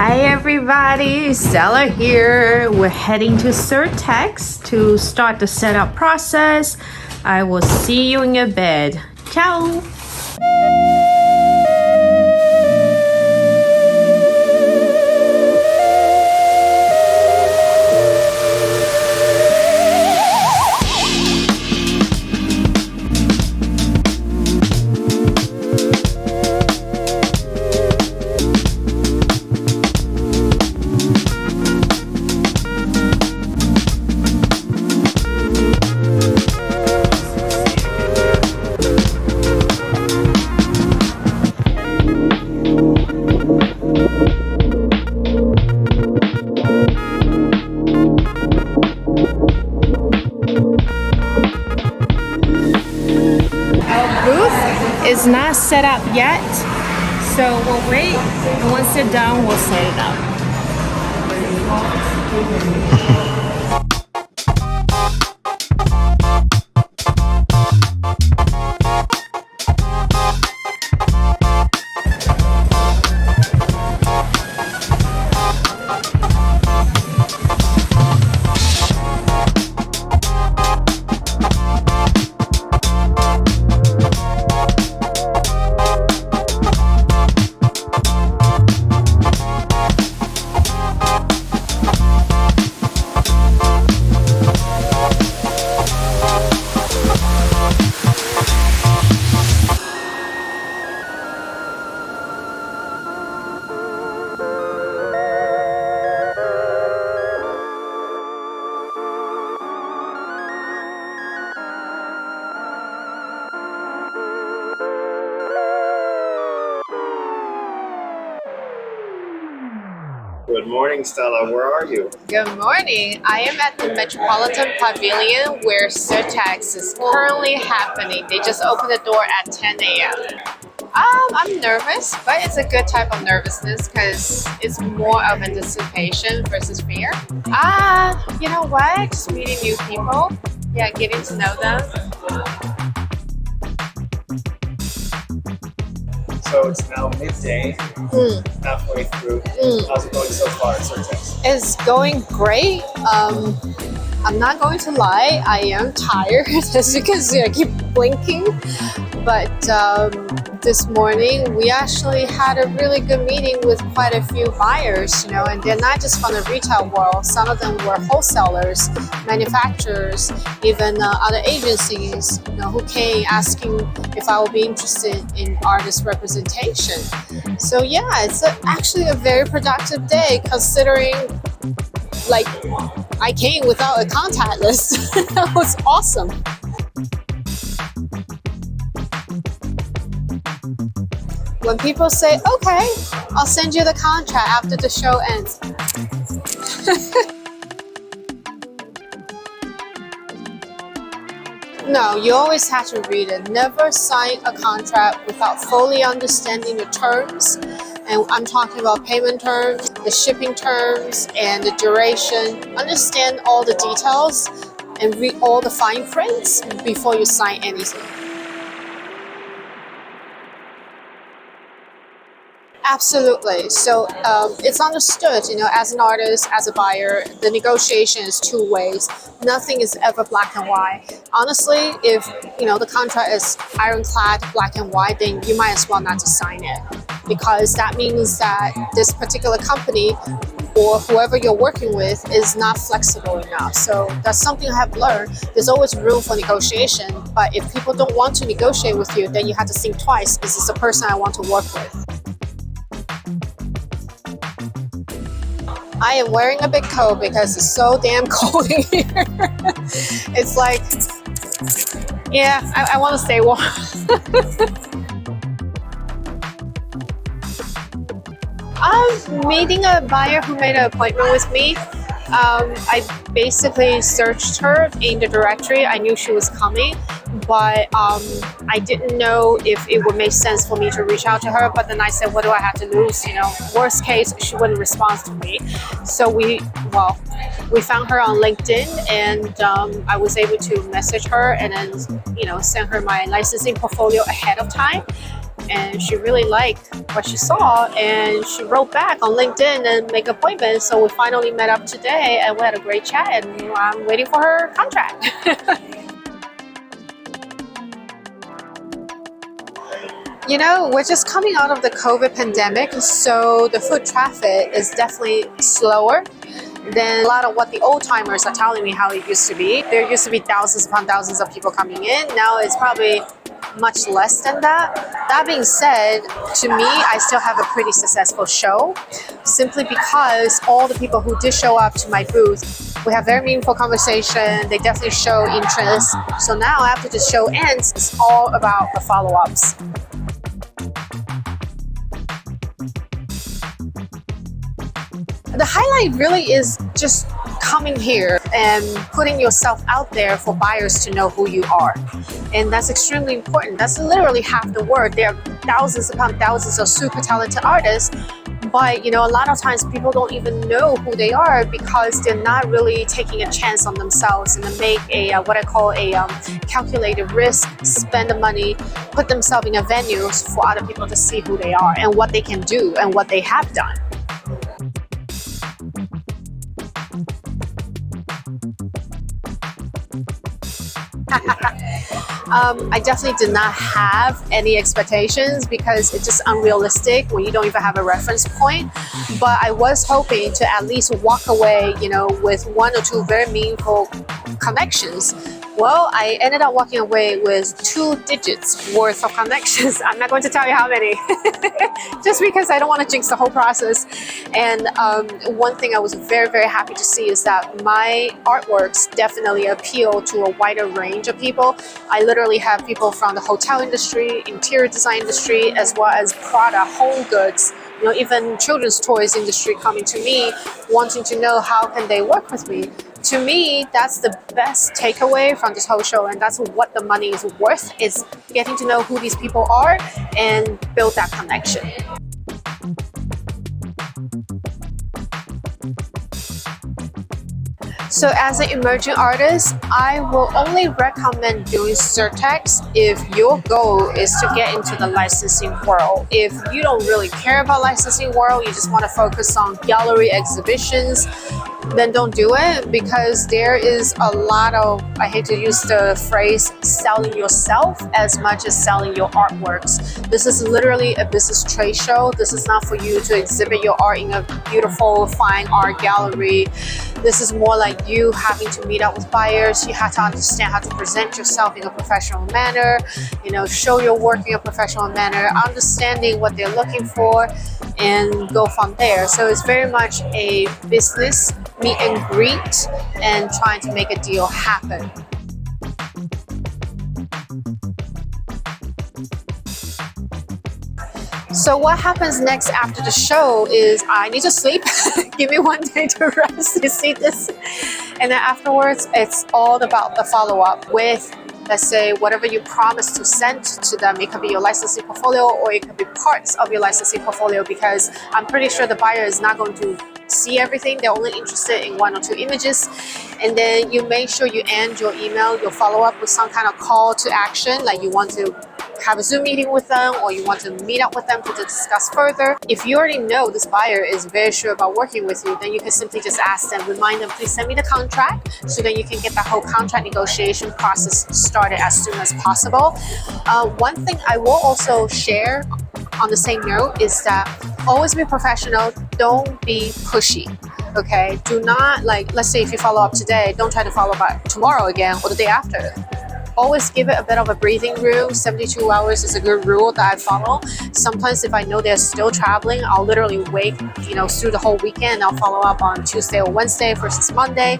Hi everybody, Stella here. We're heading to Surtex to start the setup process. I will see you in a bit. Ciao! Is not set up yet, so we'll wait, and once they're done, we'll set it up. Good morning, Stella. Where are you? Good morning. I am at the Metropolitan Pavilion where Surtex is currently happening. They just opened the door at 10 a.m. I'm nervous, but it's a good type of nervousness because it's more of anticipation versus fear. You know what? Just meeting new people. Yeah, getting to know them. So it's now midday, halfway through. How's it going so far at Surtex? It's going great. I'm not going to lie, I am tired as you can see I keep blinking, but this morning we actually had a really good meeting with quite a few buyers, you know, and they're not just from the retail world. Some of them were wholesalers, manufacturers, even other agencies, you know, who came asking if I would be interested in artist representation. So yeah, it's actually a very productive day considering like I came without a contact list. That was awesome. When people say, okay, I'll send you the contract after the show ends. No, you always have to read it. Never sign a contract without fully understanding the terms. And I'm talking about payment terms, the shipping terms, and the duration. Understand all the details and read all the fine prints before you sign anything. Absolutely. So it's understood, you know, as an artist, as a buyer, the negotiation is two ways. Nothing is ever black and white. Honestly, if, you know, the contract is ironclad, black and white, then you might as well not to sign it, because that means that this particular company or whoever you're working with is not flexible enough. So that's something I have learned. There's always room for negotiation, but if people don't want to negotiate with you, then you have to think twice. Is this a person I want to work with? I am wearing a big coat because it's so damn cold in here. It's like, yeah, I want to stay warm. I'm meeting a buyer who made an appointment with me. I basically searched her in the directory. I knew she was coming, but I didn't know if it would make sense for me to reach out to her. But then I said, what do I have to lose? You know, worst case, she wouldn't respond to me. So we found her on LinkedIn, and I was able to message her and then, you know, send her my licensing portfolio ahead of time. and she really liked what she saw, and she wrote back on LinkedIn and make appointments. So we finally met up today and we had a great chat, and I'm waiting for her contract. You know, we're just coming out of the COVID pandemic, so the foot traffic is definitely slower than a lot of what the old timers are telling me how it used to be. There used to be thousands upon thousands of people coming in. Now it's probably much less than that. That being said, to me, I still have a pretty successful show, simply because all the people who did show up to my booth, we have very meaningful conversation. They definitely show interest. So now after the show ends, it's all about the follow-ups. The highlight really is just coming here and putting yourself out there for buyers to know who you are. And that's extremely important. That's literally half the work. There are thousands upon thousands of super talented artists, but you know, a lot of times people don't even know who they are because they're not really taking a chance on themselves and to make a what I call a calculated risk, spend the money, put themselves in a venue for other people to see who they are and what they can do and what they have done. I definitely did not have any expectations because it's just unrealistic when you don't even have a reference point. But I was hoping to at least walk away, you know, with one or two very meaningful connections. Well, I ended up walking away with 2 digits worth of connections. I'm not going to tell you how many, just because I don't want to jinx the whole process. And one thing I was very, very happy to see is that my artworks definitely appeal to a wider range of people. I literally have people from the hotel industry, interior design industry, as well as Prada, home goods, you know, even children's toys industry coming to me, wanting to know how can they work with me. To me, that's the best takeaway from this whole show, and that's what the money is worth, is getting to know who these people are and build that connection. So as an emerging artist, I will only recommend doing Surtex if your goal is to get into the licensing world. If you don't really care about licensing world, you just want to focus on gallery exhibitions, then don't do it, because there is a lot of, I hate to use the phrase, selling yourself as much as selling your artworks. This is literally a business trade show. This is not for you to exhibit your art in a beautiful, fine art gallery. This is more like you having to meet up with buyers. You have to understand how to present yourself in a professional manner, you know, show your work in a professional manner, understanding what they're looking for, and go from there. So it's very much a business meet and greet and trying to make a deal happen. So what happens next after the show is I need to sleep. Give me one day to rest. You see this? And then afterwards, it's all about the follow-up with, let's say, whatever you promised to send to them. It could be your licensing portfolio, or it could be parts of your licensing portfolio, because I'm pretty sure the buyer is not going to see everything. They're only interested in 1 or 2 images. And then you make sure you end your email, your follow-up, with some kind of call to action, like you want to have a Zoom meeting with them, or you want to meet up with them to discuss further. If you already know this buyer is very sure about working with you, then you can simply just ask them, remind them, please send me the contract, so then you can get the whole contract negotiation process started as soon as possible. One thing I will also share on the same note is that always be professional, don't be pushy. Okay, do not, like, let's say if you follow up today, don't try to follow up tomorrow again or the day after. Always give it a bit of a breathing room. 72 hours is a good rule that I follow. Sometimes if I know they're still traveling, I'll literally wait, you know, through the whole weekend. I'll follow up on Tuesday or Wednesday versus Monday.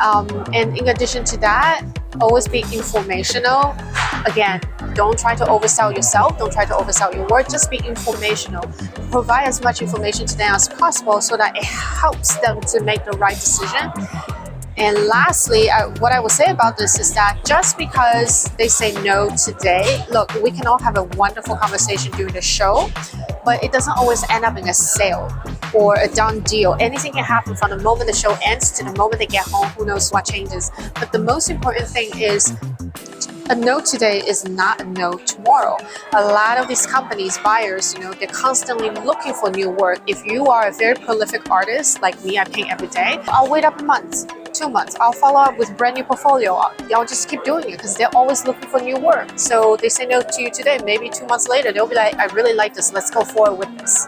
And in addition to that, always be informational. Again, don't try to oversell yourself. Don't try to oversell your work. Just be informational. Provide as much information to them as possible so that it helps them to make the right decision. And lastly, what I will say about this is that just because they say no today, look, we can all have a wonderful conversation during the show, but it doesn't always end up in a sale or a done deal. Anything can happen from the moment the show ends to the moment they get home. Who knows what changes. But the most important thing is a no today is not a no tomorrow. A lot of these companies, buyers, they're constantly looking for new work. If you are a very prolific artist like me, I paint every day, I'll wait up a month, 2 months. I'll follow up with brand new portfolio. I'll just keep doing it because they're always looking for new work. So they say no to you today, maybe 2 months later, they'll be like, I really like this. Let's go forward with this.